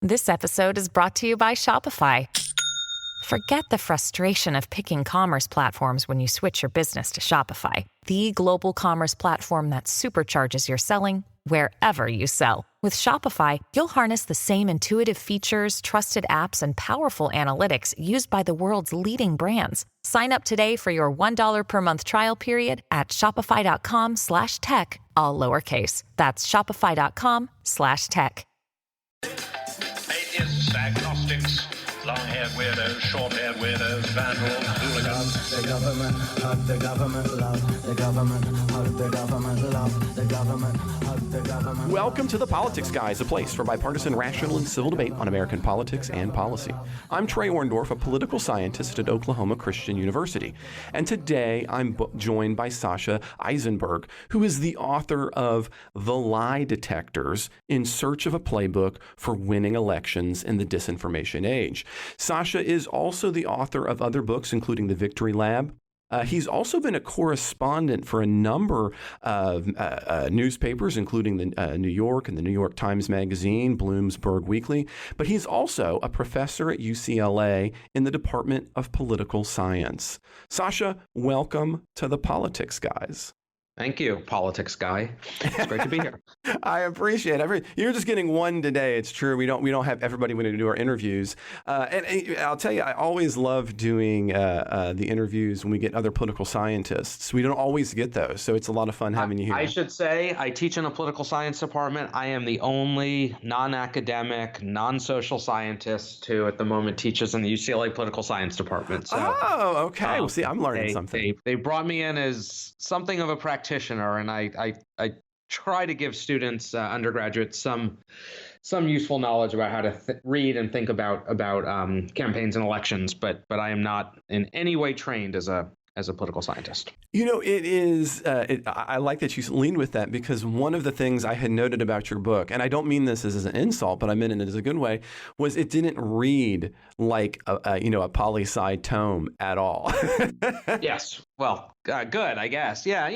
This episode is brought to you by Shopify. Forget the frustration of picking commerce platforms when you switch your business to Shopify, the global commerce platform that supercharges your selling wherever you sell. With Shopify, you'll harness the same intuitive features, trusted apps, and powerful analytics used by the world's leading brands. Sign up today for your $1 per month trial period at shopify.com/tech, all lowercase. That's shopify.com/tech. Atheists, agnostics, long-haired weirdos, short-haired weirdos, vandals, hooligans. The government, hug the government, love the government, hug the government, love the government, hug the government. Welcome to The Politics Guys, a place for bipartisan, rational, and civil debate on American politics and policy. I'm Trey, a political scientist at Oklahoma Christian University. And today I'm joined by Sasha Issenberg, who is the author of The Lie Detectors: In Search of a Playbook for Winning Elections in the Disinformation Age. Sasha is also the author of other books, including The Victory Lab. He's also been a correspondent for a number of newspapers, including the New York and the New York Times Magazine, Bloomsburg Weekly. But he's also a professor at UCLA in the Department of Political Science. Sasha, welcome to The Politics Guys. Thank you, politics guy. It's great to be here. I appreciate it. You're just getting one today. It's true. We don't have everybody when we do our interviews. And I'll tell you, I always love doing the interviews when we get other political scientists. We don't always get those, so it's a lot of fun having you here. I should say I teach in a political science department. I am the only non-academic, non-social scientist who at the moment teaches in the UCLA political science department. So, okay. Well, see, I'm learning something. They brought me in as something of a practitioner, and I try to give students, undergraduates, some useful knowledge about how to read and think about campaigns and elections. But I am not in any way trained as a political scientist. You know, it is. I like that you leaned with that, because one of the things I had noted about your book, and I don't mean this as an insult, but I meant it as a good way, was it didn't read like a poli-sci tome at all. Yes. Well, good, I guess. Yeah.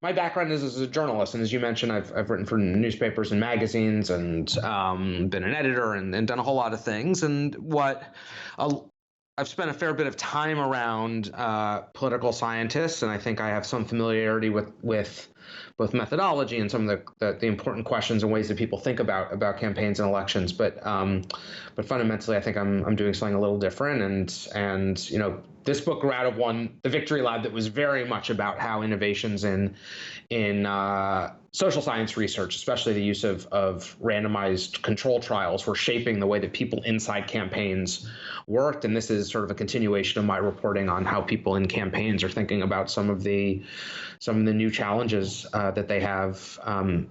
My background is as a journalist, and as you mentioned, I've written for newspapers and magazines, and been an editor, and done a whole lot of things. And I've spent a fair bit of time around political scientists, and I think I have some familiarity with both methodology and some of the important questions and ways that people think about campaigns and elections. But fundamentally, I think I'm doing something a little different. And this book grew out of the Victory Lab, that was very much about how innovations in social science research, especially the use of randomized control trials, were shaping the way that people inside campaigns worked. And this is sort of a continuation of my reporting on how people in campaigns are thinking about some of the new challenges that they have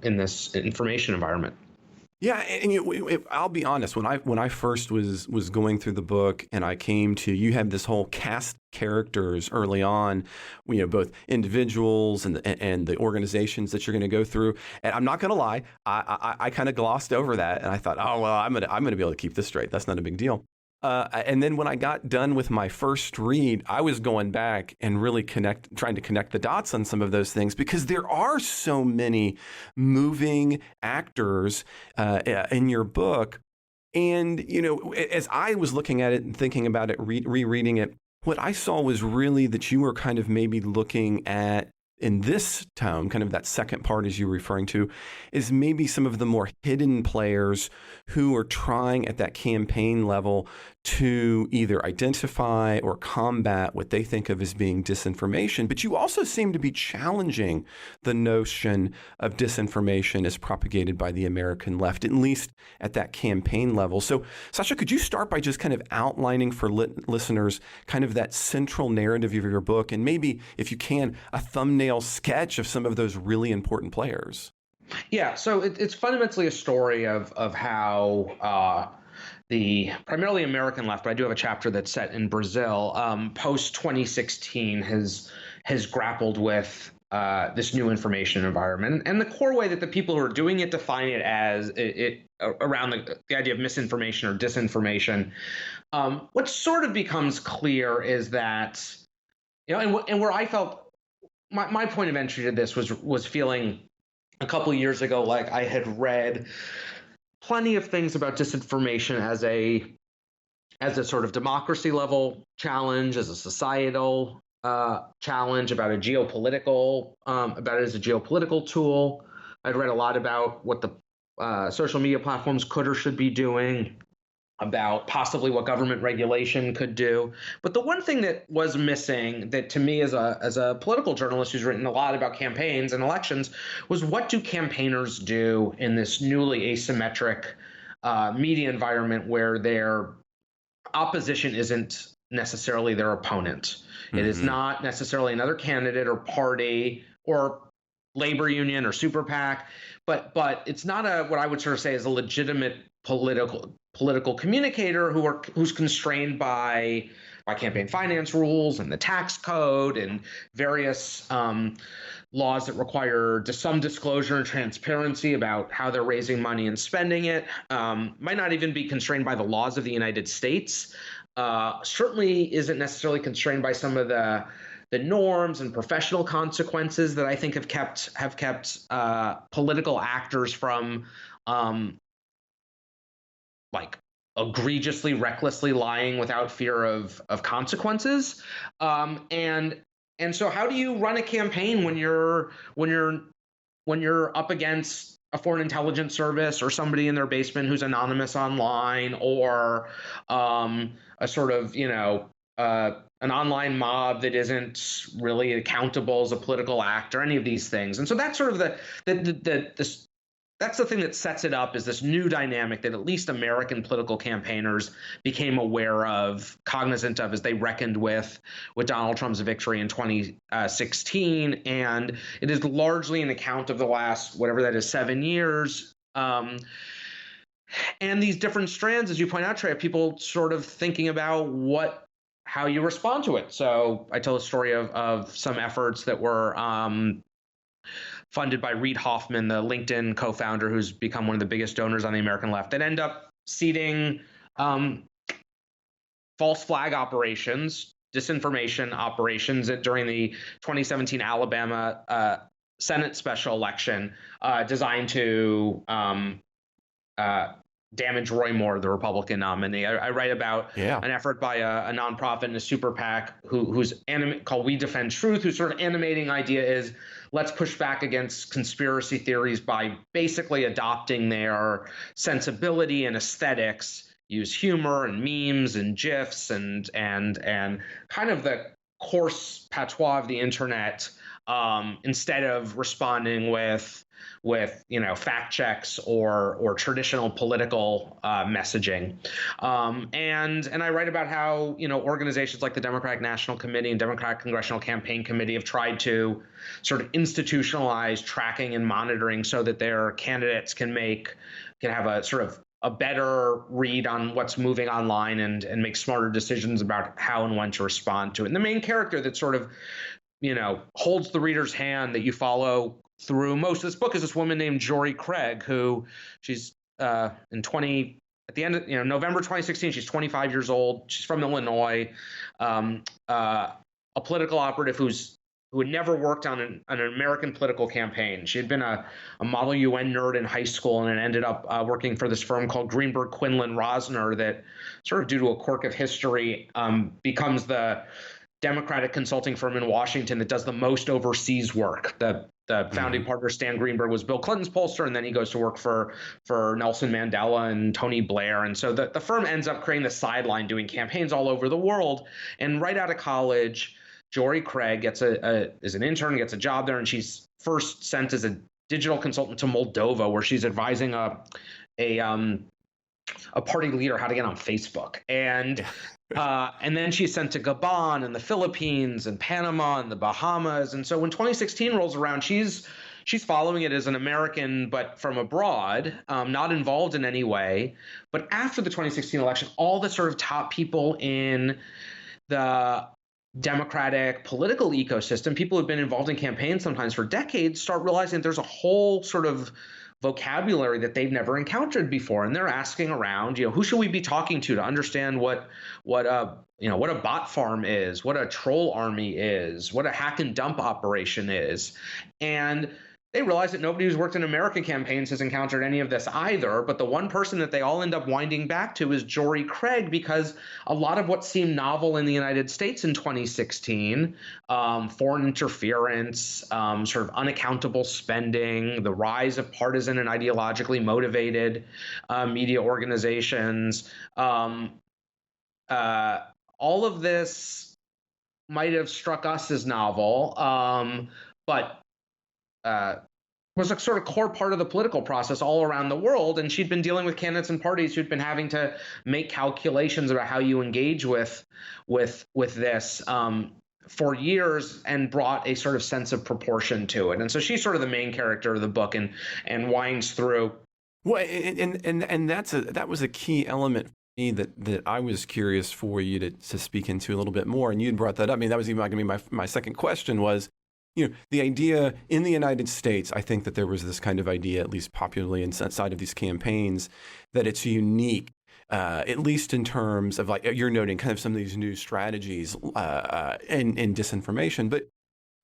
in this information environment. Yeah, and I'll be honest. When I first was going through the book, and I came to, you have this whole cast characters early on, both individuals and the organizations that you're going to go through. And I'm not going to lie, I kind of glossed over that, and I thought, oh well, I'm gonna be able to keep this straight. That's not a big deal. And then when I got done with my first read, I was going back and really trying to connect the dots on some of those things, because there are so many moving actors in your book. And, as I was looking at it and thinking about it, rereading it, what I saw was really that you were kind of maybe looking at, in this tome, kind of that second part as you're referring to, is maybe some of the more hidden players who are trying at that campaign level to either identify or combat what they think of as being disinformation. But you also seem to be challenging the notion of disinformation as propagated by the American left, at least at that campaign level. So, Sasha, could you start by just kind of outlining for listeners kind of that central narrative of your book, and maybe, if you can, a thumbnail sketch of some of those really important players? Yeah, so it's fundamentally a story of how the primarily American left, but I do have a chapter that's set in Brazil, post 2016 has grappled with this new information environment, and the core way that the people who are doing it define it as around the idea of misinformation or disinformation. What sort of becomes clear is that, and where I felt my point of entry to this was feeling a couple of years ago like I had read plenty of things about disinformation as a sort of democracy level challenge, as a societal challenge, about it as a geopolitical tool. I'd read a lot about what the social media platforms could or should be doing, about possibly what government regulation could do. But the one thing that was missing, that to me as a political journalist who's written a lot about campaigns and elections, was what do campaigners do in this newly asymmetric media environment where their opposition isn't necessarily their opponent. It is not necessarily another candidate or party or labor union or super PAC, but it's not what I would sort of say is a legitimate political communicator who's constrained by campaign finance rules and the tax code and various laws that require some disclosure and transparency about how they're raising money and spending it. Might not even be constrained by the laws of the United States. Certainly isn't necessarily constrained by some of the norms and professional consequences that I think have kept political actors from like egregiously, recklessly lying without fear of consequences. And so how do you run a campaign when you're up against a foreign intelligence service or somebody in their basement who's anonymous online, or a sort of, an online mob that isn't really accountable as a political act or any of these things? And so that's sort of that's the thing that sets it up, is this new dynamic that at least American political campaigners became aware of, cognizant of, as they reckoned with Donald Trump's victory in 2016. And it is largely an account of the last, whatever that is, 7 years. And these different strands, as you point out, Trey, of people sort of thinking about how you respond to it. So I tell a story of some efforts that were funded by Reid Hoffman, the LinkedIn co-founder, who's become one of the biggest donors on the American left, that end up seeding false flag operations, disinformation operations during the 2017 Alabama Senate special election, designed to damage Roy Moore, the Republican nominee. I write about an effort by a nonprofit and a super PAC who's called We Defend Truth, whose sort of animating idea is, let's push back against conspiracy theories by basically adopting their sensibility and aesthetics, use humor and memes and GIFs and kind of the coarse patois of the internet, instead of responding with fact checks or traditional political messaging. And I write about how organizations like the Democratic National Committee and Democratic Congressional Campaign Committee have tried to sort of institutionalize tracking and monitoring so that their candidates can have a sort of a better read on what's moving online and make smarter decisions about how and when to respond to it. And the main character that sort of holds the reader's hand that you follow through most of this book is this woman named Jory Craig, who she's at the end of November 2016, she's 25 years old. She's from Illinois, a political operative who had never worked on an American political campaign. She had been a Model UN nerd in high school and ended up working for this firm called Greenberg Quinlan Rosner that, sort of due to a quirk of history, becomes the Democratic consulting firm in Washington that does the most overseas work. The founding partner, Stan Greenberg, was Bill Clinton's pollster, and then he goes to work for Nelson Mandela and Tony Blair. And so the firm ends up creating the sideline, doing campaigns all over the world. And right out of college, Jory Craig is an intern, gets a job there, and she's first sent as a digital consultant to Moldova, where she's advising a party leader how to get on Facebook. And then she's sent to Gabon and the Philippines and Panama and the Bahamas. And so when 2016 rolls around, she's following it as an American, but from abroad, not involved in any way. But after the 2016 election, all the sort of top people in the Democratic political ecosystem, people who've been involved in campaigns sometimes for decades, start realizing there's a whole sort of vocabulary that they've never encountered before, and they're asking around, who should we be talking to understand what a bot farm is, what a troll army is, what a hack and dump operation is. And they realize that nobody who's worked in American campaigns has encountered any of this either. But the one person that they all end up winding back to is Jory Craig, because a lot of what seemed novel in the United States in 2016, foreign interference, sort of unaccountable spending, the rise of partisan and ideologically motivated media organizations, all of this might have struck us as novel, but was a sort of core part of the political process all around the world. And she'd been dealing with candidates and parties who'd been having to make calculations about how you engage with this for years, and brought a sort of sense of proportion to it. And so she's sort of the main character of the book, and winds through. Well, and that was a key element for me that I was curious for you to speak into a little bit more. And you'd brought that up. I mean, that was even going to be my second question was, the idea in the United States, I think that there was this kind of idea, at least popularly inside of these campaigns, that it's unique, at least in terms of, like you're noting, kind of some of these new strategies in disinformation. But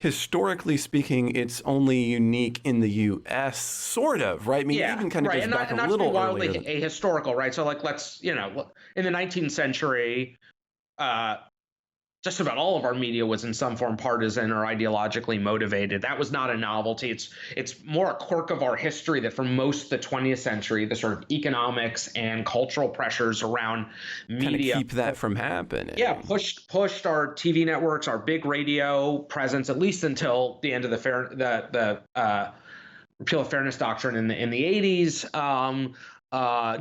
historically speaking, it's only unique in the U.S., sort of, right? I mean, even kind of goes back a little earlier. Ahistorical, right? So, like, let's, in the 19th century, just about all of our media was in some form partisan or ideologically motivated. That was not a novelty. It's more a quirk of our history that for most of the 20th century, the sort of economics and cultural pressures around media kind of keep that from happening. Yeah, pushed our TV networks, our big radio presence, at least until the end of the repeal of fairness doctrine in the 80s.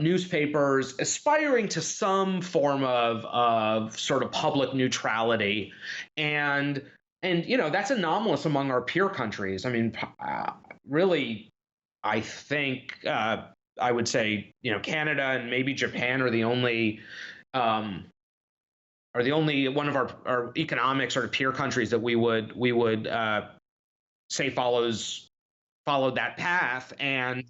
Newspapers aspiring to some form of sort of public neutrality, and that's anomalous among our peer countries. I mean, really, I think I would say Canada and maybe Japan are the only one of our economic sort of peer countries that we would say followed that path. And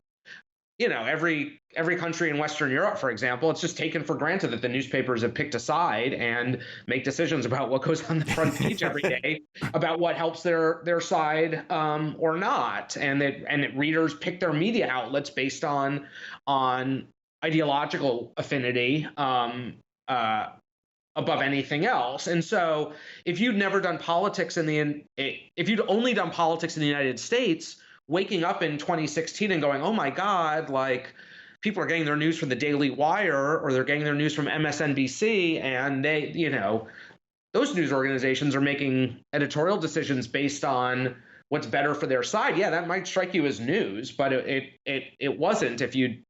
every country in Western Europe, for example, it's just taken for granted that the newspapers have picked a side and make decisions about what goes on the front page every day, about what helps their side or not, and that readers pick their media outlets based on ideological affinity above anything else. And so, if you'd only done politics in the United States, waking up in 2016 and going, oh my God, like people are getting their news from the Daily Wire, or they're getting their news from MSNBC, and those news organizations are making editorial decisions based on what's better for their side. Yeah, that might strike you as news, but it wasn't if you'd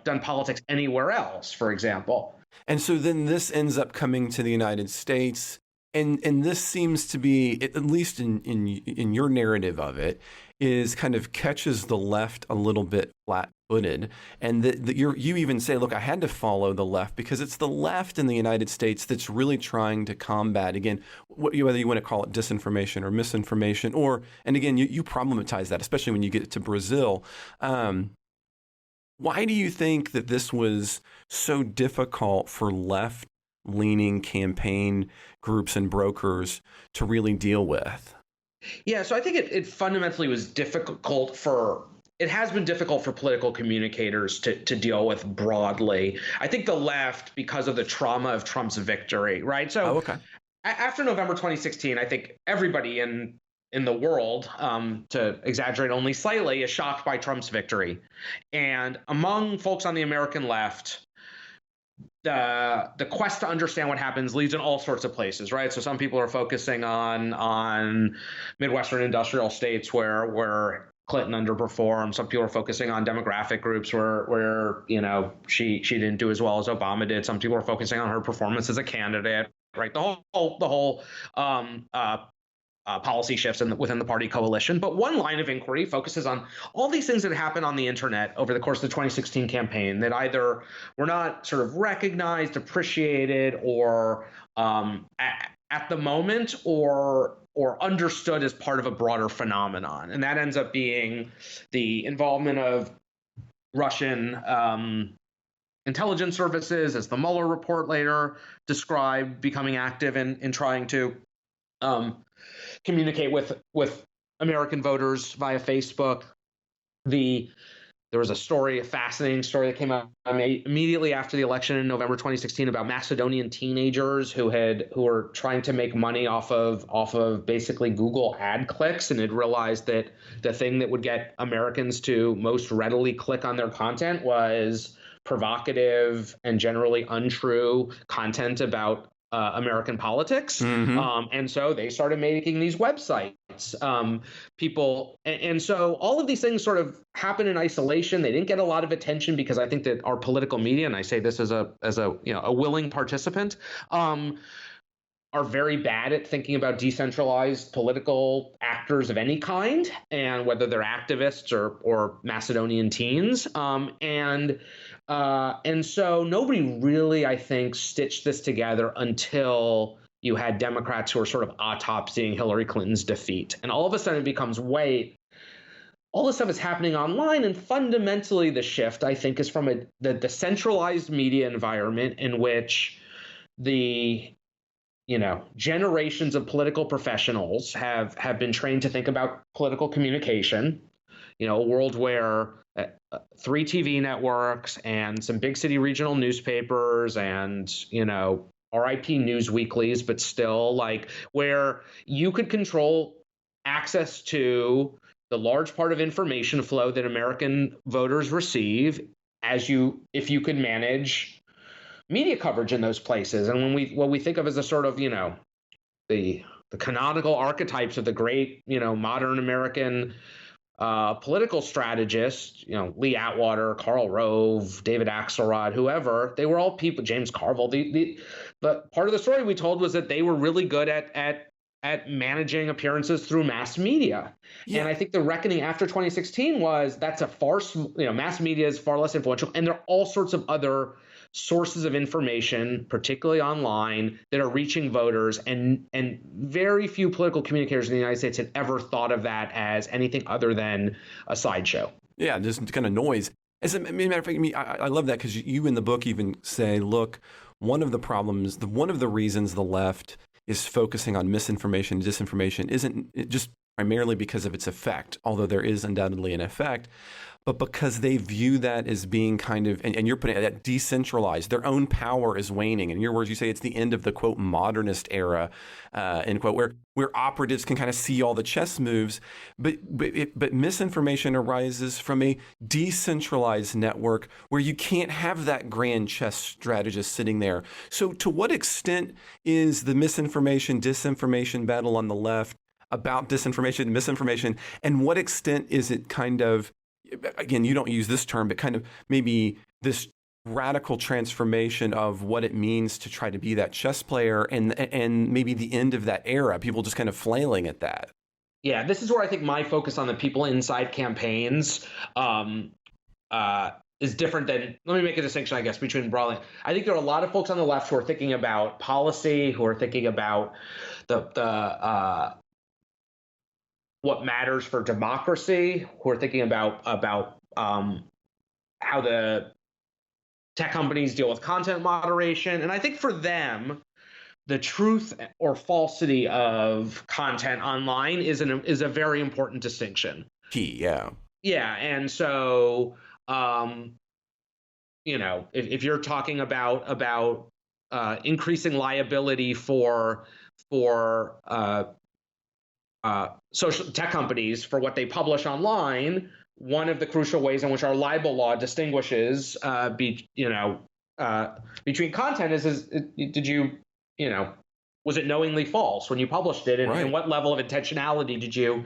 done politics anywhere else, for example. And so then this ends up coming to the United States. And this seems to be, at least in your narrative of it, is kind of catches the left a little bit flat-footed. And you even say, look, I had to follow the left because it's the left in the United States that's really trying to combat, again, whether you want to call it disinformation or misinformation, and again, you problematize that, especially when you get to Brazil. Why do you think that this was so difficult for left-leaning campaign groups and brokers to really deal with? Yeah, so I think it fundamentally was it has been difficult for political communicators to deal with broadly. I think the left, because of the trauma of Trump's victory, right? So after November 2016, I think everybody in the world, to exaggerate only slightly, is shocked by Trump's victory. And among folks on the American left, the quest to understand what happens leads in all sorts of places, right? So some people are focusing on Midwestern industrial states where Clinton underperformed. Some people are focusing on demographic groups where she didn't do as well as Obama did. Some people are focusing on her performance as a candidate, right? The whole policy shifts within the party coalition. But one line of inquiry focuses on all these things that happened on the internet over the course of the 2016 campaign that either were not sort of recognized, appreciated, or at the moment, or understood as part of a broader phenomenon. And that ends up being the involvement of Russian intelligence services, as the Mueller report later described, becoming active in trying to communicate with American voters via Facebook. There was a fascinating story that came out immediately after the election in November 2016 about Macedonian teenagers who were trying to make money off of basically Google ad clicks, and had realized that the thing that would get Americans to most readily click on their content was provocative and generally untrue content about American politics. And so they started making these websites. And so all of these things sort of happen in isolation. They didn't get a lot of attention because I think that our political media, and I say this as a willing participant, are very bad at thinking about decentralized political actors of any kind, and whether they're activists or Macedonian teens. And so nobody really, I think, stitched this together until you had Democrats who are sort of autopsying Hillary Clinton's defeat. And all of a sudden it becomes, wait, all this stuff is happening online. And fundamentally the shift, I think, is from the centralized media environment in which the generations of political professionals have been trained to think about political communication. A world where 3 TV networks and some big city regional newspapers and, RIP news weeklies, but still, like, where you could control access to the large part of information flow that American voters receive if you could manage media coverage in those places. And what we think of as a sort of, the canonical archetypes of the great, modern American political strategists, Lee Atwater, Karl Rove, David Axelrod, whoever, they were all people, James Carville. But part of the story we told was that they were really good at managing appearances through mass media. Yeah. And I think the reckoning after 2016 was that's a farce. Mass media is far less influential, and there are all sorts of other sources of information, particularly online, that are reaching voters, and very few political communicators in the United States had ever thought of that as anything other than a sideshow. Yeah, just kind of noise. As a matter of fact, I love that, because you in the book even say, look, one of the problems, one of the reasons the left is focusing on misinformation and disinformation isn't just primarily because of its effect, although there is undoubtedly an effect, but because they view that as being kind of, and you're putting it that decentralized, their own power is waning. In your words, you say it's the end of the, quote, modernist era, end quote, where operatives can kind of see all the chess moves. But misinformation arises from a decentralized network where you can't have that grand chess strategist sitting there. So to what extent is the misinformation, disinformation battle on the left about disinformation and misinformation, and what extent is it kind of, again, you don't use this term, but kind of maybe this radical transformation of what it means to try to be that chess player, and maybe the end of that era, people just kind of flailing at that? Yeah, this is where I think my focus on the people inside campaigns is different than, let me make a distinction, I guess, between broadly. I think there are a lot of folks on the left who are thinking about policy, who are thinking about the what matters for democracy, who are thinking about how the tech companies deal with content moderation. And I think for them, the truth or falsity of content online is a very important distinction. Key, yeah. Yeah, and so if you're talking about increasing liability for social tech companies for what they publish online, one of the crucial ways in which our libel law distinguishes between content is did you was it knowingly false when you published it, and, right, and what level of intentionality did you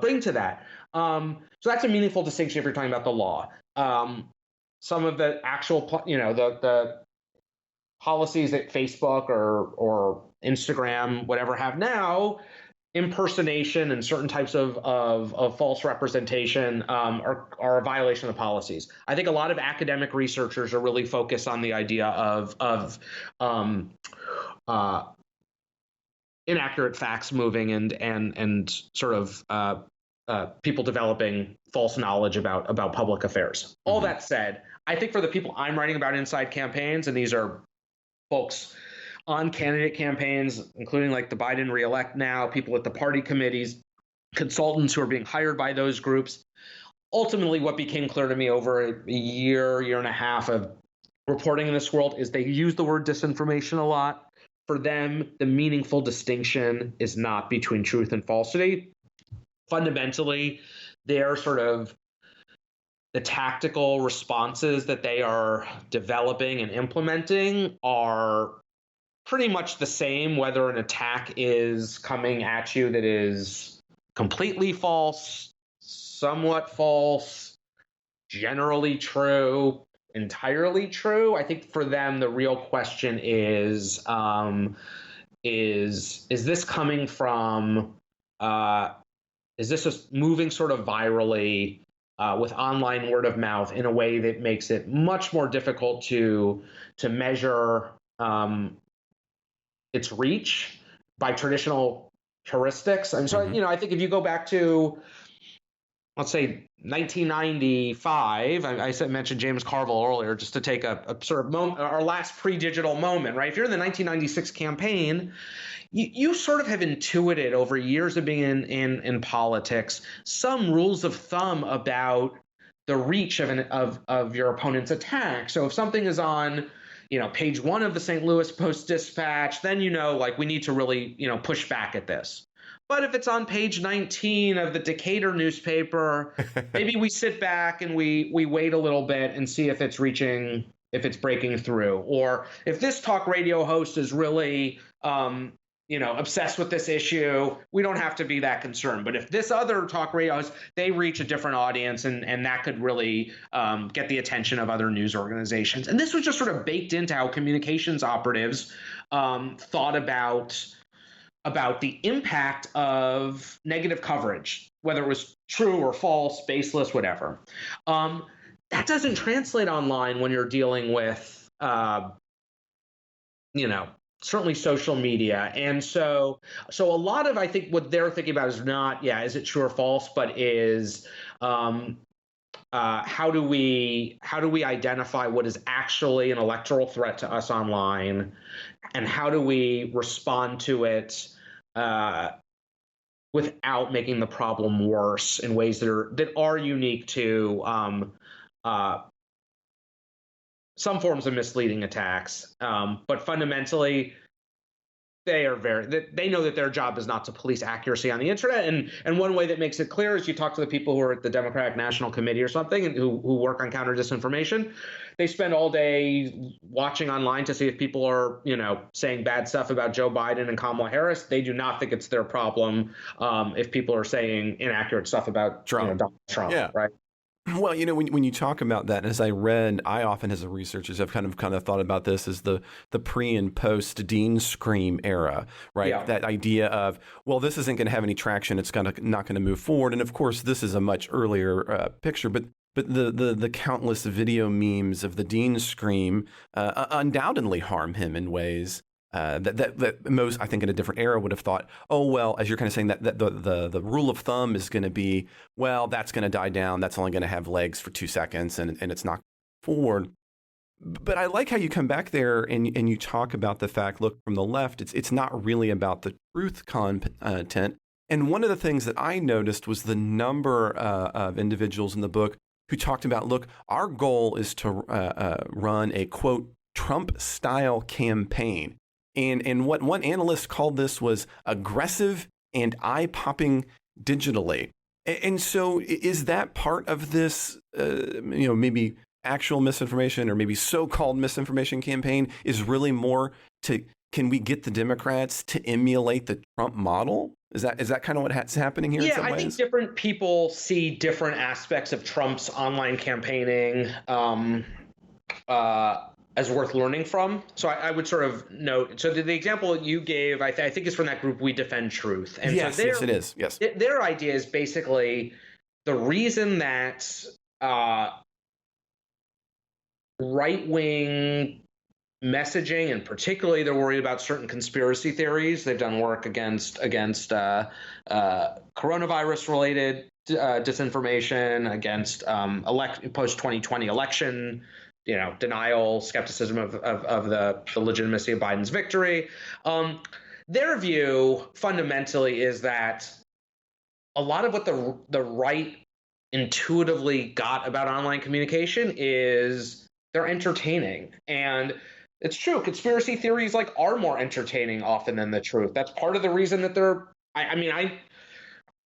bring to that? So that's a meaningful distinction if you're talking about the law. Some of the actual the policies that Facebook or Instagram, whatever, have now, impersonation and certain types of false representation are a violation of the policies. I think a lot of academic researchers are really focused on the idea of inaccurate facts moving and sort of people developing false knowledge about public affairs. All that said, I think for the people I'm writing about inside campaigns, and these are folks on candidate campaigns, including like the Biden Reelect Now, people at the party committees, consultants who are being hired by those groups, ultimately what became clear to me over a year and a half of reporting in this world is they use the word disinformation a lot. For them, the meaningful distinction is not between truth and falsity. Fundamentally, they're sort of the tactical responses that they are developing and implementing are pretty much the same, whether an attack is coming at you that is completely false, somewhat false, generally true, entirely true. I think for them, the real question is this coming from, is this just moving sort of virally with online word of mouth in a way that makes it much more difficult to measure its reach by traditional heuristics? And so, I think if you go back to, let's say, 1995, I mentioned James Carville earlier, just to take a sort of moment, our last pre-digital moment, right? If you're in the 1996 campaign, you sort of have intuited over years of being in politics some rules of thumb about the reach of your opponent's attack. So if something is on page 1 of the St. Louis Post-Dispatch, then we need to really push back at this. But if it's on page 19 of the Decatur newspaper, maybe we sit back and we wait a little bit and see if it's breaking through. Or if this talk radio host is really obsessed with this issue, we don't have to be that concerned. But if this other talk radio host, they reach a different audience, and that could really get the attention of other news organizations. And this was just sort of baked into how communications operatives thought about the impact of negative coverage, whether it was true or false, baseless, whatever. That doesn't translate online when you're dealing with, certainly social media. And so a lot of, I think, what they're thinking about is not, is it true or false, but is how do we identify what is actually an electoral threat to us online, and how do we respond to it without making the problem worse in ways that are unique to some forms of misleading attacks. But fundamentally, they know that their job is not to police accuracy on the internet. And one way that makes it clear is you talk to the people who are at the Democratic National Committee or something, and who work on counter disinformation. They spend all day watching online to see if people are, saying bad stuff about Joe Biden and Kamala Harris. They do not think it's their problem if people are saying inaccurate stuff about Donald Trump, right? Well, when you talk about that, and as I read, I often, as a researcher, have kind of thought about this as the pre and post Dean Scream era, right? Yeah. That idea of, well, this isn't going to have any traction; it's not going to move forward. And of course, this is a much earlier picture, but the countless video memes of the Dean Scream undoubtedly harm him in ways that most, I think, in a different era would have thought, oh, well, as you're kind of saying, that the rule of thumb is going to be, well, that's going to die down. That's only going to have legs for 2 seconds, and it's not forward. But I like how you come back there and you talk about the fact, look, from the left, it's not really about the truth content. And one of the things that I noticed was the number of individuals in the book who talked about, look, our goal is to run a, quote, Trump-style campaign. And what one analyst called this was aggressive and eye-popping digitally. And so is that part of this, maybe actual misinformation or maybe so-called misinformation campaign is really more to, can we get the Democrats to emulate the Trump model? Is that kind of what's happening here in some ways? I think different people see different aspects of Trump's online campaigning as worth learning from. So I would sort of note, so the example you gave, I think is from that group, We Defend Truth. And yes, yes, it is. Yes. Their idea is basically the reason that right-wing messaging, and particularly they're worried about certain conspiracy theories. They've done work against coronavirus-related disinformation, against post-2020 election denial, skepticism of the legitimacy of Biden's victory. Their view fundamentally is that a lot of what the right intuitively got about online communication is they're entertaining. And it's true, conspiracy theories like are more entertaining often than the truth. That's part of the reason that they're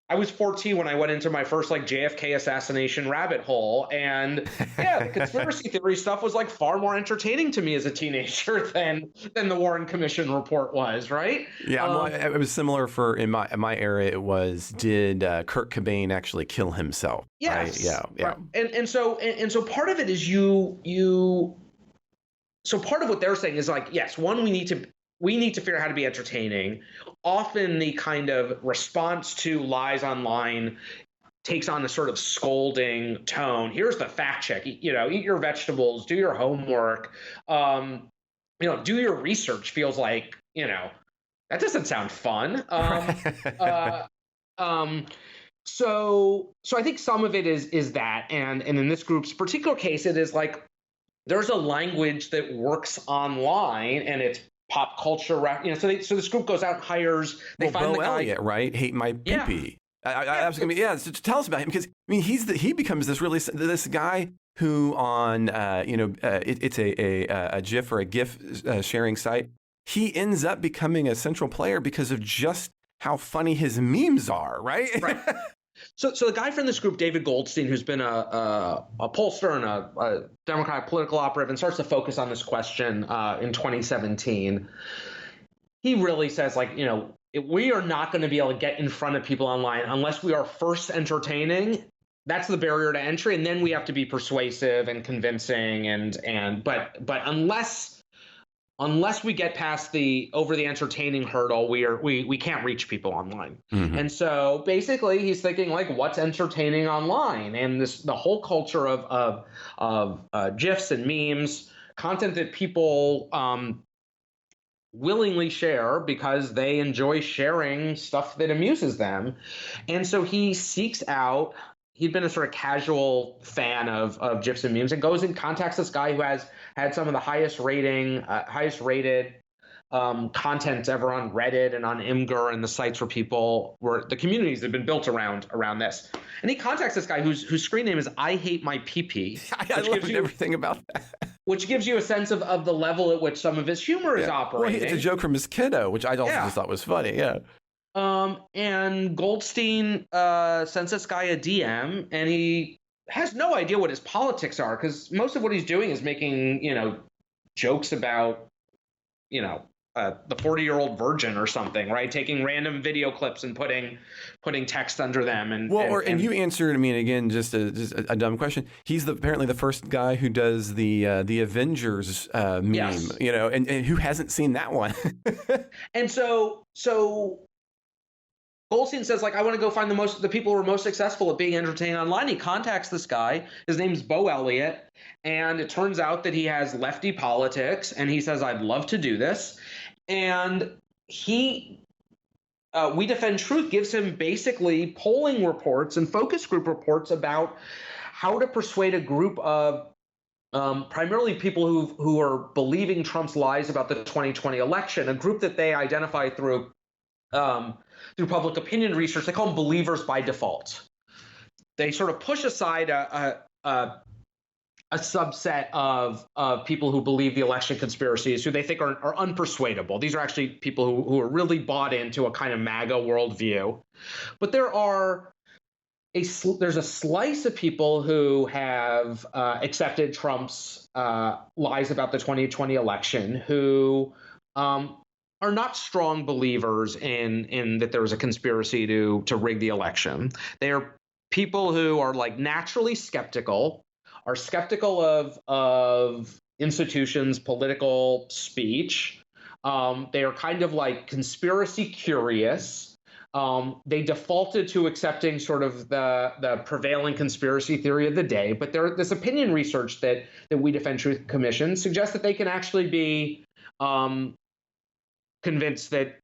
I was 14 when I went into my first like JFK assassination rabbit hole, and yeah, the conspiracy theory stuff was like far more entertaining to me as a teenager than the Warren Commission report was, right? Yeah, well, it was similar for in my era. It was, did Kurt Cobain actually kill himself? Yes. Right? Yeah. Right. And so part of it is so part of what they're saying is like, yes, one, we need to figure out how to be entertaining. Often the kind of response to lies online takes on a sort of scolding tone. Here's the fact check. Eat your vegetables, do your homework, do your research. Feels like, that doesn't sound fun. So I think some of it is that, and in this group's particular case, it is like there's a language that works online, and it's pop culture, so this group goes out and hires. They find Bo the guy, Elliott, right? Hate my pee-pee. I was gonna be, so tell us about him, because he becomes this guy who on it's a GIF or a GIF sharing site. He ends up becoming a central player because of just how funny his memes are, right? Right. So the guy from this group, David Goldstein, who's been a pollster and a Democratic political operative, and starts to focus on this question in 2017. He really says, like, we are not going to be able to get in front of people online unless we are first entertaining. That's the barrier to entry, and then we have to be persuasive and convincing. But unless we get past over the entertaining hurdle, we can't reach people online. Mm-hmm. And so basically he's thinking, like, what's entertaining online? And the whole culture of GIFs and memes, content that people willingly share because they enjoy sharing stuff that amuses them. And so he seeks out, he'd been a sort of casual fan of GIFs and memes, and goes and contacts this guy who has had some of the highest rated content ever on Reddit and on Imgur and the sites where the communities have been built around this. And he contacts this guy whose screen name is I Hate My Pee-Pee. I love everything about that. Which gives you a sense of the level at which some of his humor is operating. Well, it's a joke from his kiddo, which I also just thought was funny. Yeah. And Goldstein sends this guy a DM, and he has no idea what his politics are, because most of what he's doing is making, jokes about, the 40-year-old virgin or something, right? Taking random video clips and putting text under them. And you answered me, and again, just a dumb question. He's apparently the first guy who does the Avengers meme, yes. And who hasn't seen that one? And so Goldstein says, like, I want to go find the people who are most successful at being entertaining online. He contacts this guy. His name's Bo Elliott. And it turns out that he has lefty politics. And he says, I'd love to do this. And We Defend Truth gives him basically polling reports and focus group reports about how to persuade a group of primarily people who are believing Trump's lies about the 2020 election, a group that they identify through public opinion research. They call them believers by default. They sort of push aside a subset of people who believe the election conspiracies, who they think are unpersuadable. These are actually people who are really bought into a kind of MAGA worldview. But there's a slice of people who have accepted Trump's lies about the 2020 election, who are not strong believers in that there was a conspiracy to rig the election. They are people who are like naturally skeptical, are skeptical of institutions, political speech. They are kind of like conspiracy curious. They defaulted to accepting sort of the prevailing conspiracy theory of the day. But this opinion research that We Defend Truth Commission suggests that they can actually be convinced that,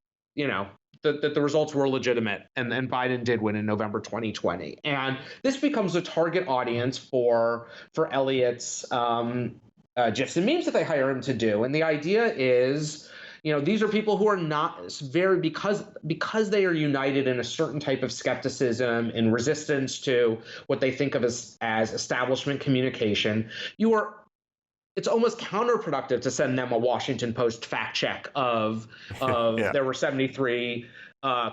that the results were legitimate and Biden did win in November 2020. And this becomes a target audience for Elliott's GIFs and memes that they hire him to do. And the idea is, these are people who are not very, because they are united in a certain type of skepticism and resistance to what they think of as establishment communication. It's almost counterproductive to send them a Washington Post fact check of Yeah. there were 73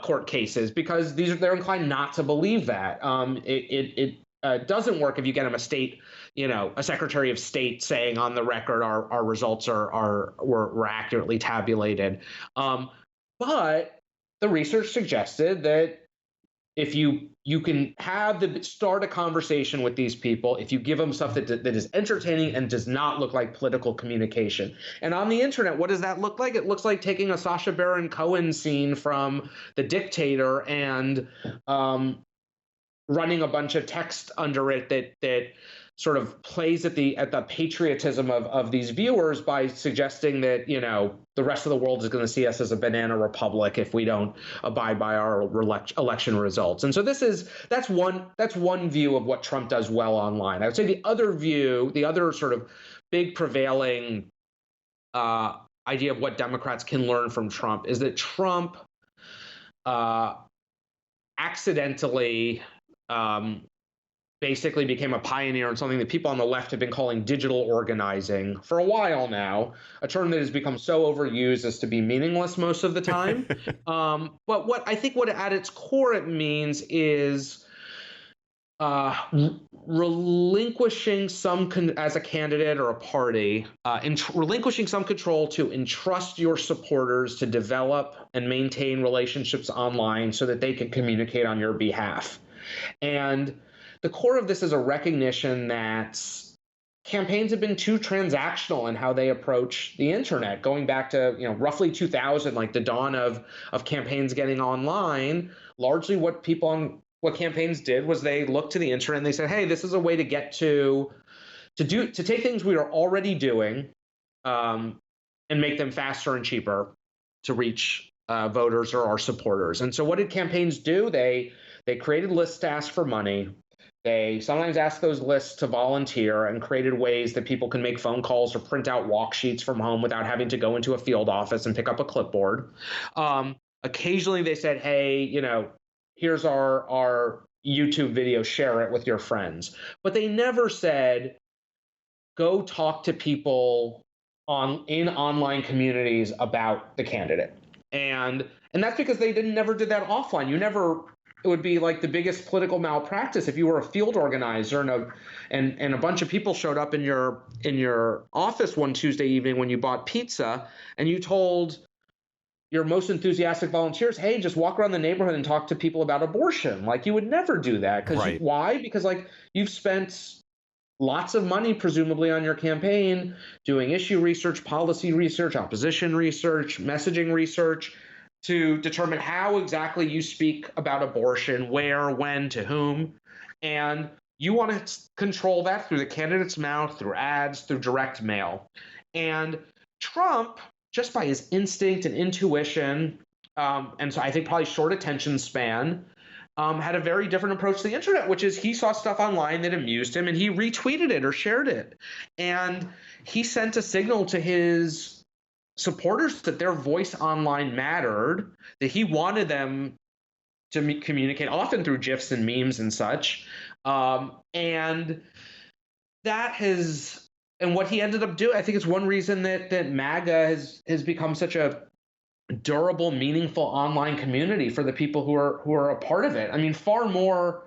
court cases, because they're inclined not to believe that. It doesn't work if you get them a Secretary of State saying on the record our results were accurately tabulated. But the research suggested that if you can start a conversation with these people, if you give them stuff that is entertaining and does not look like political communication. And on the internet, what does that look like? It looks like taking a Sacha Baron Cohen scene from The Dictator and running a bunch of text under it that sort of plays at the patriotism of these viewers by suggesting that the rest of the world is going to see us as a banana republic if we don't abide by our election results. And so that's one view of what Trump does well online. I would say the other sort of big prevailing idea of what Democrats can learn from Trump is that Trump accidentally basically became a pioneer in something that people on the left have been calling digital organizing for a while now, a term that has become so overused as to be meaningless most of the time. But what at its core it means is relinquishing as a candidate or a party, relinquishing some control to entrust your supporters to develop and maintain relationships online so that they can communicate on your behalf. And the core of this is a recognition that campaigns have been too transactional in how they approach the internet, going back to roughly 2000, like the dawn of campaigns getting online. Largely what campaigns did was they looked to the internet and they said, hey, this is a way to get to take things we are already doing and make them faster and cheaper to reach voters or our supporters. And so what did campaigns do? They created lists to ask for money. They sometimes asked those lists to volunteer and created ways that people can make phone calls or print out walk sheets from home without having to go into a field office and pick up a clipboard. Occasionally they said, hey, here's our YouTube video, share it with your friends. But they never said, go talk to people in online communities about the candidate. And that's because they never did that offline. It would be like the biggest political malpractice if you were a field organizer and a bunch of people showed up in your office one Tuesday evening when you bought pizza and you told your most enthusiastic volunteers, hey, just walk around the neighborhood and talk to people about abortion. Like, you would never do that. Right. Why? Because you've spent lots of money presumably on your campaign doing issue research, policy research, opposition research, messaging research, to determine how exactly you speak about abortion, where, when, to whom. And you want to control that through the candidate's mouth, through ads, through direct mail. And Trump, just by his instinct and intuition, and so I think probably short attention span, had a very different approach to the internet, which is he saw stuff online that amused him and he retweeted it or shared it. And he sent a signal to his supporters that their voice online mattered, that he wanted them to communicate, often through GIFs and memes and such. And what he ended up doing, I think it's one reason that MAGA has become such a durable, meaningful online community for the people who are a part of it. I mean, far more.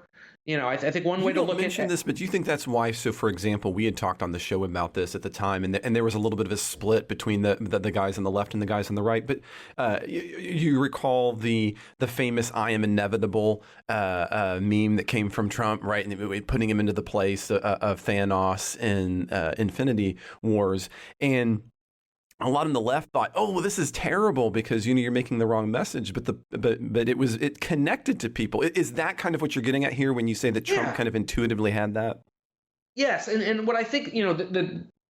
I think one way to look at this, but do you think that's why? So, for example, we had talked on the show about this at the time, and there was a little bit of a split between the guys on the left and the guys on the right. But you recall the famous "I am inevitable" meme that came from Trump, right? And putting him into the place of Thanos in Infinity Wars, and a lot on the left thought, "Oh, well, this is terrible because you're making the wrong message." But it connected to people. Is that kind of what you're getting at here when you say that Trump kind of intuitively had that? Yes, and what I think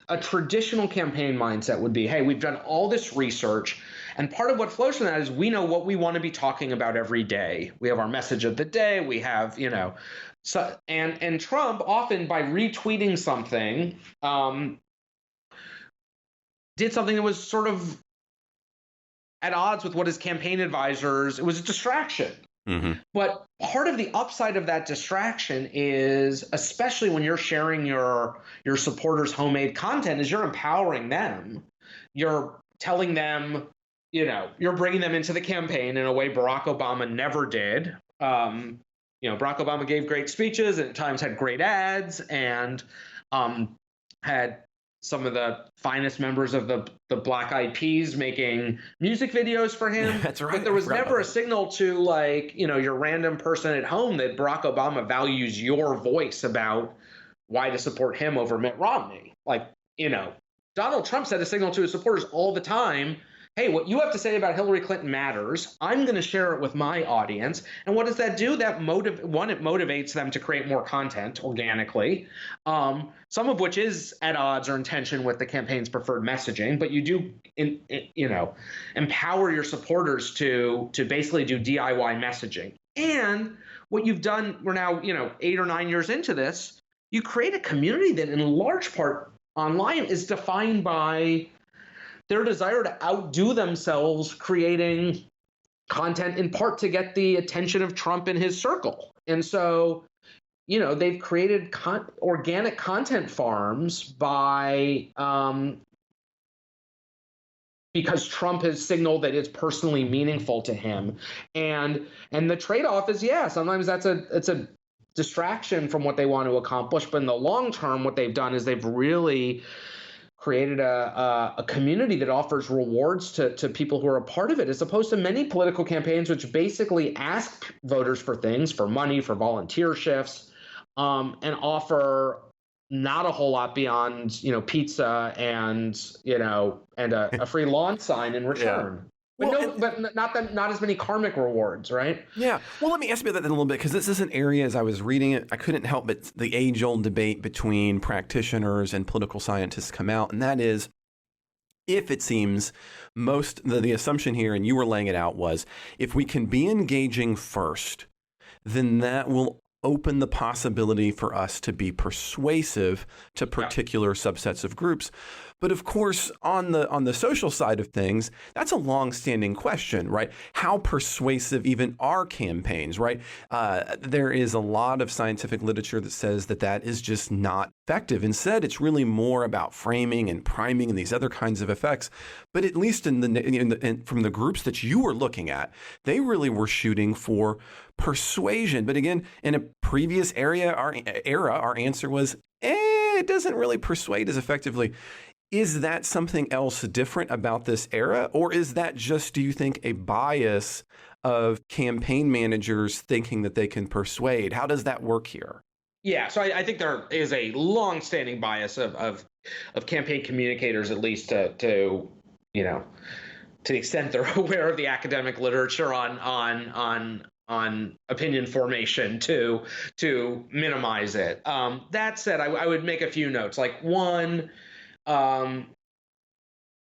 a traditional campaign mindset would be, hey, we've done all this research, and part of what flows from that is we know what we want to be talking about every day. We have our message of the day. We have so and Trump often by retweeting something. Did something that was sort of at odds with what his campaign advisors, it was a distraction. Mm-hmm. But part of the upside of that distraction is, especially when you're sharing your supporters' homemade content, is you're empowering them. You're telling them, you're bringing them into the campaign in a way Barack Obama never did. Barack Obama gave great speeches and at times had great ads and had some of the finest members of the Black Eyed Peas making music videos for him. That's right. But there was never a signal to your random person at home that Barack Obama values your voice about why to support him over Mitt Romney. Donald Trump sent a signal to his supporters all the time. Hey, what you have to say about Hillary Clinton matters. I'm going to share it with my audience. And what does that do? It motivates them to create more content organically, some of which is at odds or in tension with the campaign's preferred messaging. But you do, empower your supporters to basically do DIY messaging. And what you've done, we're now 8 or 9 years into this. You create a community that, in large part, online is defined by their desire to outdo themselves creating content in part to get the attention of Trump and his circle. And so, they've created organic content farms by because Trump has signaled that it's personally meaningful to him. And the trade-off is, sometimes it's a distraction from what they want to accomplish. But in the long term, what they've done is they've really created a community that offers rewards to people who are a part of it, as opposed to many political campaigns which basically ask voters for things, for money, for volunteer shifts, and offer not a whole lot beyond pizza and a free lawn sign in return. But not as many karmic rewards, right? Yeah. Well, let me ask you about that in a little bit, because this is an area, as I was reading it, I couldn't help but the age-old debate between practitioners and political scientists come out, and that is, if it seems the assumption here, and you were laying it out, was if we can be engaging first, then that will open the possibility for us to be persuasive to particular subsets of groups. But of course, on the social side of things, that's a long-standing question, right? How persuasive even are campaigns, right? There is a lot of scientific literature that says that is just not effective. Instead, it's really more about framing and priming and these other kinds of effects. But at least from the groups that you were looking at, they really were shooting for persuasion. But again, in a previous our answer was, it doesn't really persuade as effectively. Is that something else different about this era? Or is that just, do you think, a bias of campaign managers thinking that they can persuade? How does that work here? Yeah, so I think there is a long-standing bias of campaign communicators, at least to the extent they're aware of the academic literature on opinion formation, to minimize it. That said, I would make a few notes. Like, one,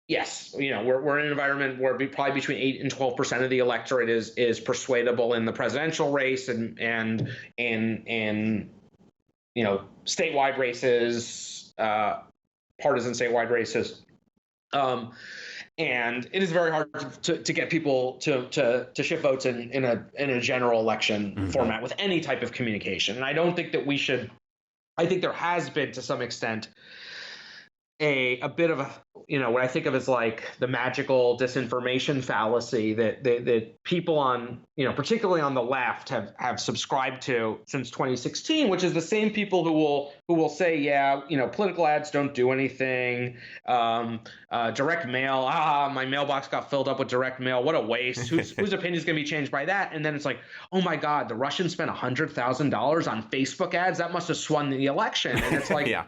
yes, we're in an environment where probably between 8 and 12% of the electorate is persuadable in the presidential race and statewide races, partisan statewide races. And it is very hard to get people to shift votes in a general election format with any type of communication. And I don't think that we should. I think there has been, to some extent, a bit of what I think of as like the magical disinformation fallacy that people on, particularly on the left have subscribed to since 2016, which is the same people who will say, political ads don't do anything. Direct mail, my mailbox got filled up with direct mail. What a waste. Whose opinion is going to be changed by that? And then it's like, oh my God, the Russians spent $100,000 on Facebook ads. That must have swung the election. And it's like, yeah.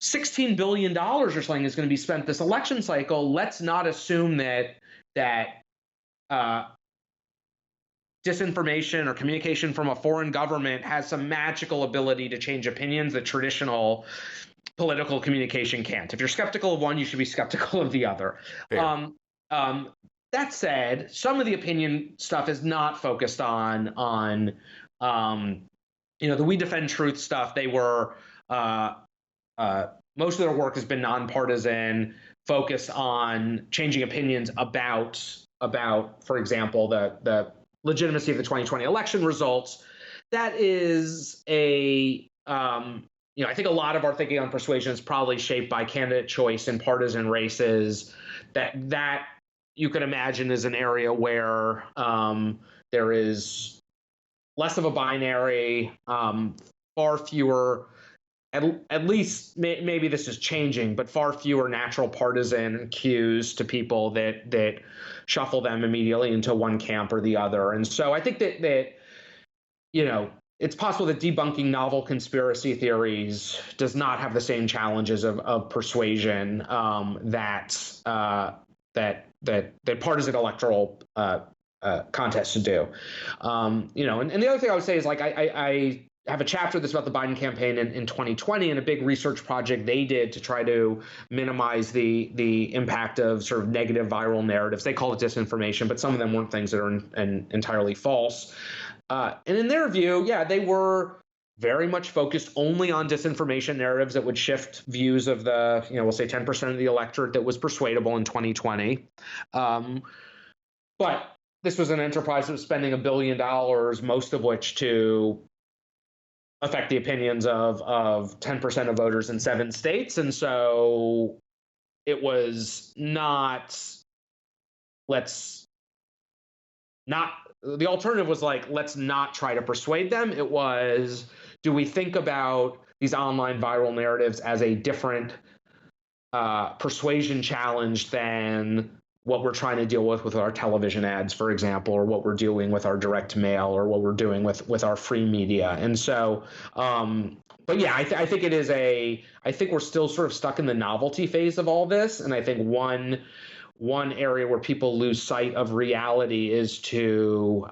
$16 billion or something is going to be spent this election cycle. Let's not assume that disinformation or communication from a foreign government has some magical ability to change opinions that traditional political communication can't. If you're skeptical of one, you should be skeptical of the other. That said, some of the opinion stuff is not focused on the We Defend Truth stuff. They were most of their work has been nonpartisan, focus on changing opinions about, for example, the legitimacy of the 2020 election results. That is I think a lot of our thinking on persuasion is probably shaped by candidate choice in partisan races. That you could imagine is an area where there is less of a binary, far fewer, at least maybe this is changing, but far fewer natural partisan cues to people that shuffle them immediately into one camp or the other. And so I think that it's possible that debunking novel conspiracy theories does not have the same challenges of persuasion that partisan electoral contests do. And the other thing I would say is, like, I have a chapter that's about the Biden campaign in 2020, and a big research project they did to try to minimize the impact of sort of negative viral narratives. They call it disinformation, but some of them weren't things that are entirely false. And in their view, they were very much focused only on disinformation narratives that would shift views of the, we'll say 10% of the electorate that was persuadable in 2020. But this was an enterprise that was spending $1 billion, most of which to affect the opinions of 10% of voters in 7 states. And so it was not, the alternative was like, let's not try to persuade them. It was, do we think about these online viral narratives as a different persuasion challenge than what we're trying to deal with our television ads, for example, or what we're doing with our direct mail, or what we're doing with our free media. And so, but yeah, I think it is I think we're still sort of stuck in the novelty phase of all this. And I think one area where people lose sight of reality is to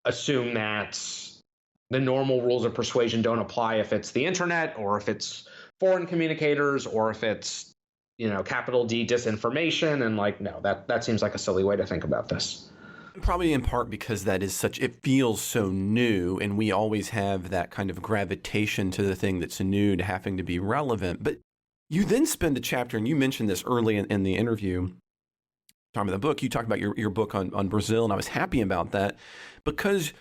assume that the normal rules of persuasion don't apply if it's the internet, or if it's foreign communicators, or if it's capital D disinformation. And like, no, that seems like a silly way to think about this. Probably in part because it feels so new, and we always have that kind of gravitation to the thing that's new, to having to be relevant. But you then spend a chapter, and you mentioned this early in the interview, talking about the book. You talked about your book on Brazil, and I was happy about that, because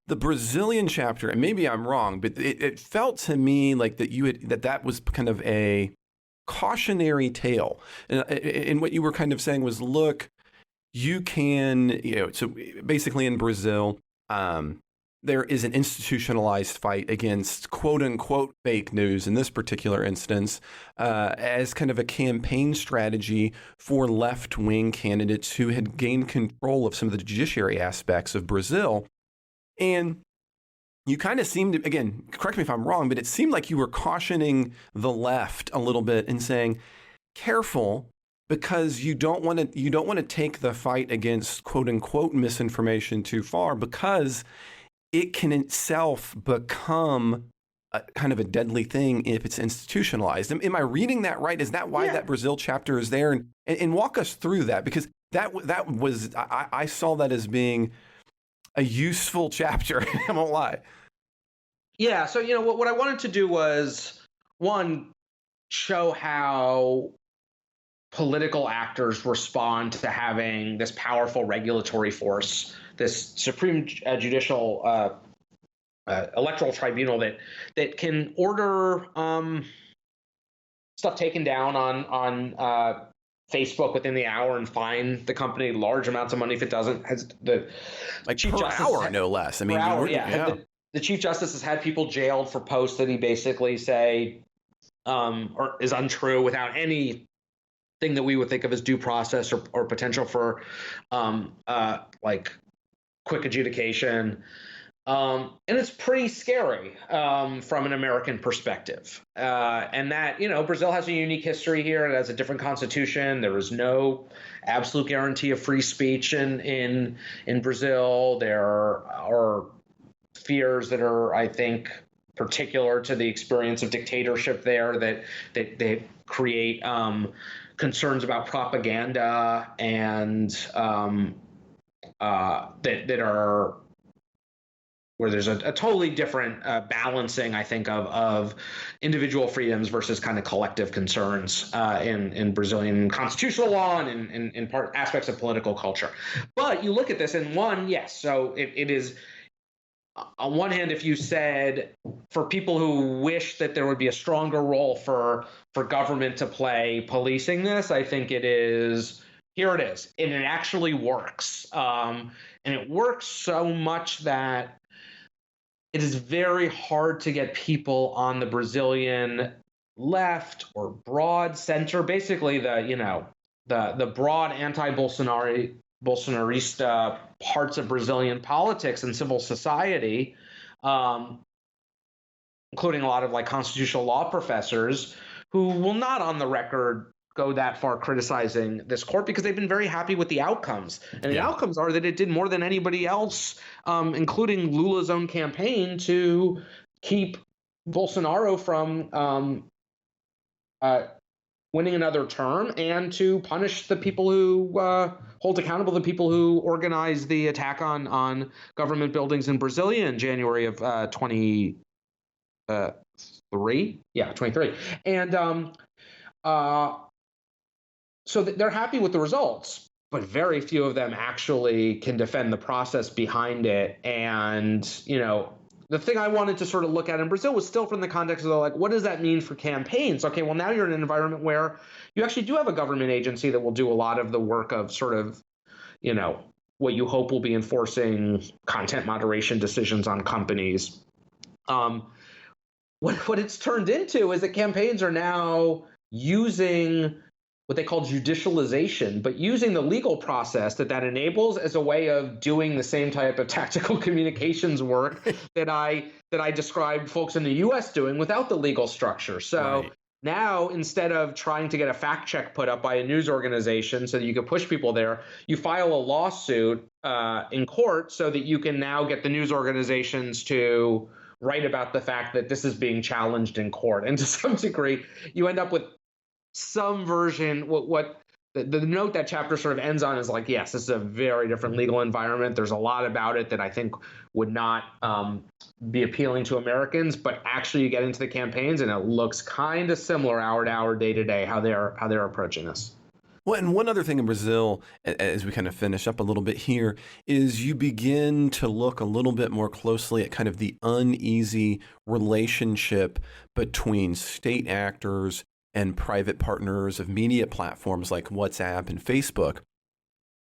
the Brazilian chapter, and maybe I'm wrong, but it felt to me like that was kind of a cautionary tale. And what you were kind of saying was, look, you can, so basically in Brazil, there is an institutionalized fight against quote unquote fake news in this particular instance, as kind of a campaign strategy for left-wing candidates who had gained control of some of the judiciary aspects of Brazil. And you kind of seemed to, again, correct me if I'm wrong, but it seemed like you were cautioning the left a little bit and saying, careful, because you don't want to take the fight against quote unquote misinformation too far, because it can itself become kind of a deadly thing if it's institutionalized. Am I reading that right? Is that why that Brazil chapter is there? And walk us through that, because that was, I saw that as being a useful chapter. I won't lie. Yeah. So, what I wanted to do was, one, show how political actors respond to having this powerful regulatory force, this supreme judicial electoral tribunal that can order stuff taken down on Facebook within the hour and fine the company large amounts of money if it doesn't. Has the Chief Justice hour, no less. I mean, the Chief Justice has had people jailed for posts that he basically say or is untrue without anything that we would think of as due process or potential for like quick adjudication. And it's pretty scary from an American perspective. And that, Brazil has a unique history here. It has a different constitution. There is no absolute guarantee of free speech in Brazil. There are fears that are, I think, particular to the experience of dictatorship there that create concerns about propaganda and that are where there's a totally different balancing, I think, of individual freedoms versus kind of collective concerns in Brazilian constitutional law and in part aspects of political culture. But you look at this, and one, yes, so it is. On one hand, if you said for people who wish that there would be a stronger role for government to play policing this, I think it is. Here it is, and it actually works, and it works so much that it is very hard to get people on the Brazilian left or broad center, basically the broad Bolsonarista parts of Brazilian politics and civil society, including a lot of like constitutional law professors who will not on the record go that far criticizing this court because they've been very happy with the outcomes. And the outcomes are that it did more than anybody else, including Lula's own campaign, to keep Bolsonaro from winning another term and to punish the people who hold accountable the people who organized the attack on government buildings in Brasilia in January of 23. Yeah, 23. And so they're happy with the results, but very few of them actually can defend the process behind it. And, the thing I wanted to sort of look at in Brazil was still from the context of like, what does that mean for campaigns? Okay, well, now you're in an environment where you actually do have a government agency that will do a lot of the work of sort of, what you hope will be enforcing content moderation decisions on companies. What it's turned into is that campaigns are now using what they call judicialization, but using the legal process that enables as a way of doing the same type of tactical communications work that I described folks in the U.S. doing without the legal structure. So now, instead of trying to get a fact check put up by a news organization so that you can push people there, you file a lawsuit in court so that you can now get the news organizations to write about the fact that this is being challenged in court. And to some degree, you end up with some version. What the note that chapter sort of ends on is like, yes, this is a very different legal environment. There's a lot about it that I think would not be appealing to Americans, but actually you get into the campaigns and it looks kind of similar hour to hour, day to day, how they're approaching this. Well, and one other thing in Brazil, as we kind of finish up a little bit here, is you begin to look a little bit more closely at kind of the uneasy relationship between state actors and private partners of media platforms like WhatsApp and Facebook.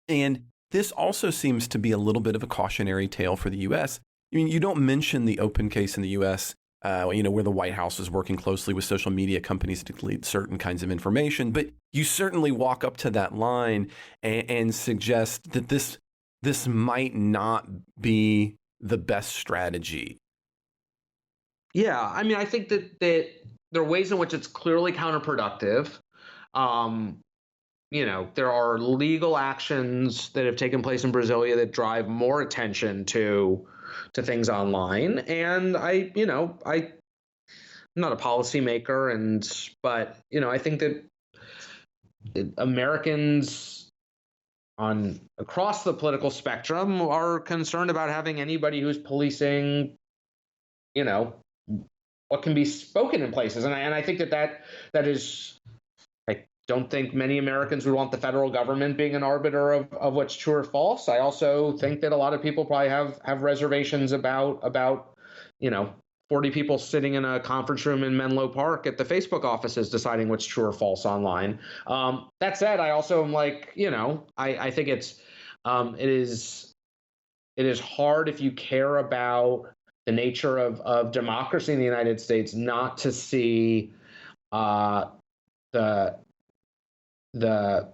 And this also seems to be a little bit of a cautionary tale for the U.S. I mean, you don't mention the open case in the U.S., where the White House is working closely with social media companies to delete certain kinds of information, but you certainly walk up to that line and suggest that this might not be the best strategy. Yeah, I mean, I think that there are ways in which it's clearly counterproductive. There are legal actions that have taken place in Brasilia that drive more attention to things online. And I'm not a policymaker, but I think that Americans across the political spectrum are concerned about having anybody who's policing, what can be spoken in places. And I think that is, I don't think many Americans would want the federal government being an arbiter of what's true or false. I also think that a lot of people probably have reservations about 40 people sitting in a conference room in Menlo Park at the Facebook offices deciding what's true or false online. That said, I also am like, I think it is hard if you care about the nature of democracy in the United States not to see the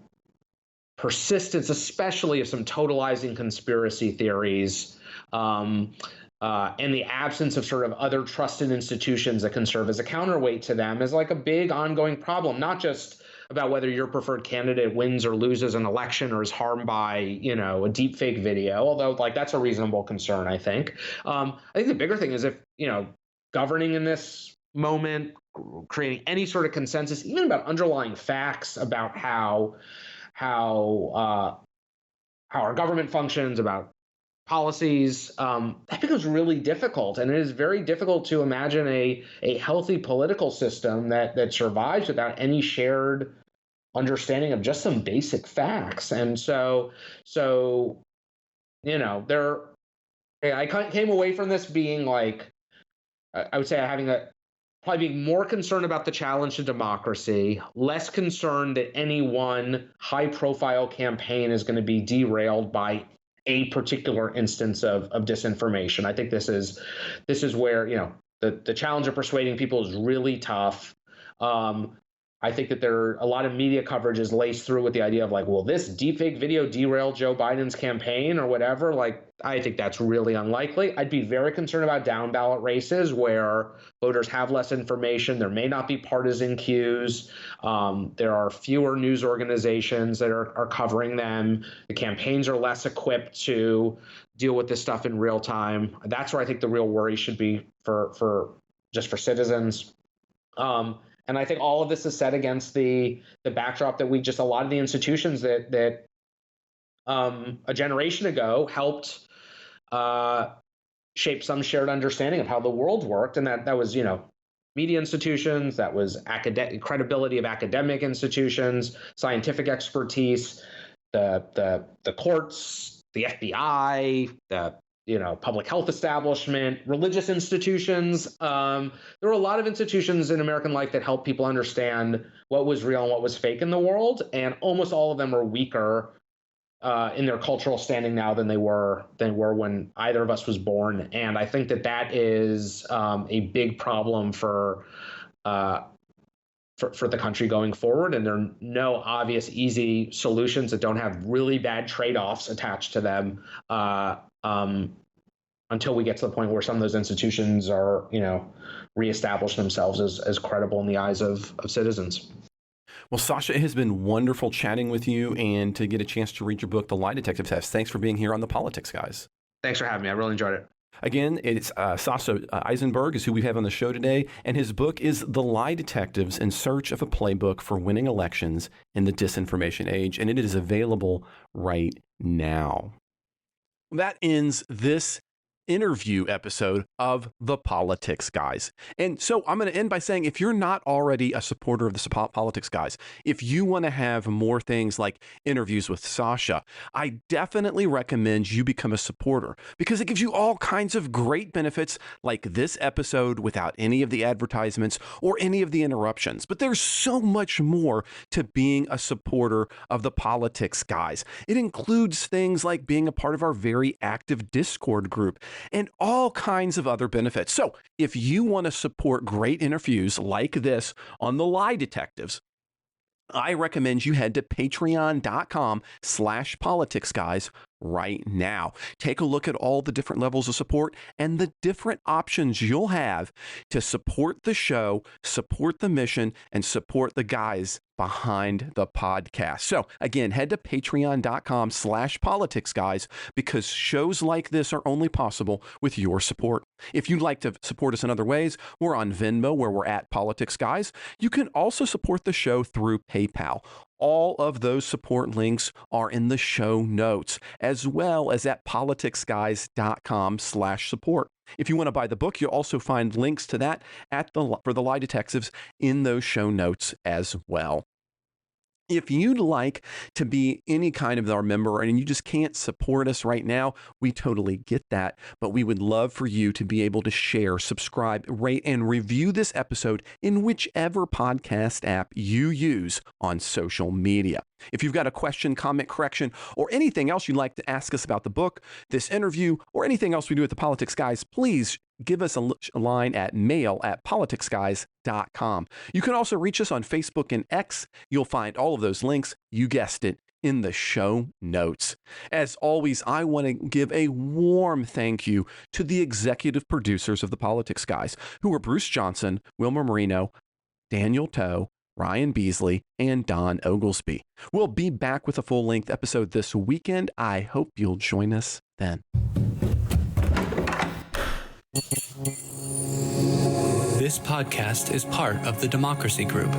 persistence, especially of some totalizing conspiracy theories, and the absence of sort of other trusted institutions that can serve as a counterweight to them is like a big ongoing problem, not just about whether your preferred candidate wins or loses an election or is harmed by, a deep fake video, although like that's a reasonable concern, I think. I think the bigger thing is if, governing in this moment, creating any sort of consensus, even about underlying facts about how our government functions, about policies, that becomes really difficult. And it is very difficult to imagine a healthy political system that survives without any shared understanding of just some basic facts. And so I came away from this being like, I would say probably being more concerned about the challenge to democracy, less concerned that any one high-profile campaign is going to be derailed by a particular instance of disinformation. I think this is where the challenge of persuading people is really tough. I think that a lot of media coverage is laced through with the idea of like, well, this deepfake video derailed Joe Biden's campaign or whatever. Like, I think that's really unlikely. I'd be very concerned about down ballot races where voters have less information. There may not be partisan cues. There are fewer news organizations that are covering them. The campaigns are less equipped to deal with this stuff in real time. That's where I think the real worry should be for citizens. And I think all of this is set against the backdrop that a lot of the institutions that a generation ago helped shape some shared understanding of how the world worked. And that was, media institutions, that was credibility of academic institutions, scientific expertise, the courts, the FBI, the public health establishment, religious institutions. There were a lot of institutions in American life that helped people understand what was real and what was fake in the world. And almost all of them are weaker in their cultural standing now than they were when either of us was born. And I think that is a big problem for the country going forward. And there are no obvious, easy solutions that don't have really bad trade-offs attached to them until we get to the point where some of those institutions are, reestablish themselves as credible in the eyes of citizens. Well, Sasha, it has been wonderful chatting with you and to get a chance to read your book, The Lie Detective Test. Thanks for being here on The Politics Guys. Thanks for having me. I really enjoyed it. Again, it's Sasha Issenberg is who we have on the show today, and his book is The Lie Detectives in Search of a Playbook for Winning Elections in the Disinformation Age, and it is available right now. That ends this interview episode of The Politics Guys. And so I'm going to end by saying, if you're not already a supporter of the Politics Guys, if you want to have more things like interviews with Sasha, I definitely recommend you become a supporter because it gives you all kinds of great benefits like this episode without any of the advertisements or any of the interruptions. But there's so much more to being a supporter of the Politics Guys. It includes things like being a part of our very active Discord group and all kinds of other benefits. So if you want to support great interviews like this on The Lie Detectives, I recommend you head to patreon.com/politicsguys right now. Take a look at all the different levels of support and the different options you'll have to support the show, support the mission, and support the guys behind the podcast. So again, head to patreon.com/politicsguys because shows like this are only possible with your support. If you'd like to support us in other ways, we're on Venmo where we're at Politics Guys. You can also support the show through PayPal. All of those support links are in the show notes, as well as at politicsguys.com/support. If you want to buy the book, you'll also find links to that for the Lie Detectives in those show notes as well. If you'd like to be any kind of our member and you just can't support us right now, we totally get that. But we would love for you to be able to share, subscribe, rate, and review this episode in whichever podcast app you use on social media. If you've got a question, comment, correction, or anything else you'd like to ask us about the book, this interview, or anything else we do at the Politics Guys, please give us a line at mail@politicsguys.com. You can also reach us on Facebook and X. You'll find all of those links, you guessed it, in the show notes. As always, I want to give a warm thank you to the executive producers of the Politics Guys, who are Bruce Johnson, Wilmer Marino, Daniel Toe, Ryan Beasley, and Don Oglesby. We'll be back with a full-length episode this weekend. I hope you'll join us then. This podcast is part of the Democracy Group.